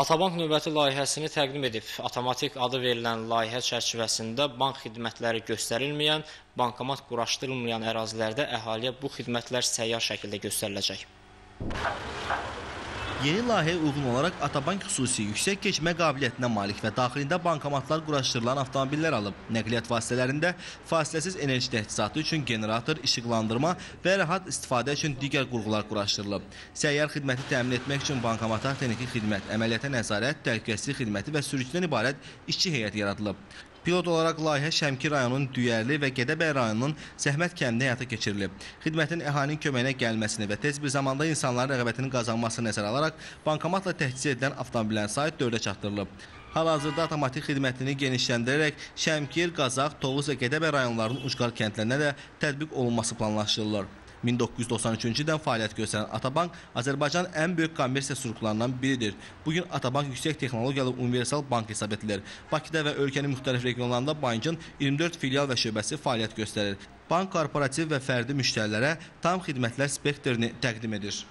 Atabank növbəti layihəsini təqdim edib. Avtomatik adı verilən layihə çərçivəsində bank xidmətləri göstərilməyən, bankomat quraşdırılmayan ərazilərdə əhaliyə bu xidmətlər səyyar şəkildə göstəriləcək. Yeni layihəyə uyğun olaraq Atabank xüsusi yüksək keçmə qabiliyyətinə malik və daxilində bankomatlar quraşdırılan avtomobillər alıb. Nəqliyyat vasitələrində fasiləsiz enerji təchizatı üçün generator, işıqlandırma və rahat istifadə üçün digər qurğular quraşdırılıb. Səyyar xidməti təmin etmək üçün bankomatlar texniki xidmət, əməliyyata nəzarət, təhlükəsizlik xidməti və sürücüdən ibarət işçi heyəti yaradılıb. Pilot olaraq layihə Şəmkir rayonunun Düyərli və Gədəbəy rayonunun Zəhmət kəndində həyata keçirilib. Xidmətin əhalinin köməyinə gəlməsini və tez bir zamanda insanların rəğbətini qazanmasını nəzərə alaraq bankomatla təchiz edilən avtomobillərin sayı 4-ə çatdırılıb. Hal-hazırda avtomatik xidmətini genişləndirərək Şəmkir, Qazax, Tovuz və Gədəbəy rayonlarının ucqar kəndlərinə də tətbiq olunması planlaşdırılır. 1993-cü ildən fəaliyyət göstərən Atabank Azərbaycanın ən böyük kommersiya strukturlarından biridir. Bugün Atabank yüksək texnologiyalı universal bank hesab edilir. Bakıda və ölkənin müxtəlif regionlarında bankın 24 filial və şöbəsi fəaliyyət göstərir. Bank korporativ və fərdi müştərilərə tam xidmətlər spektrini təqdim edir.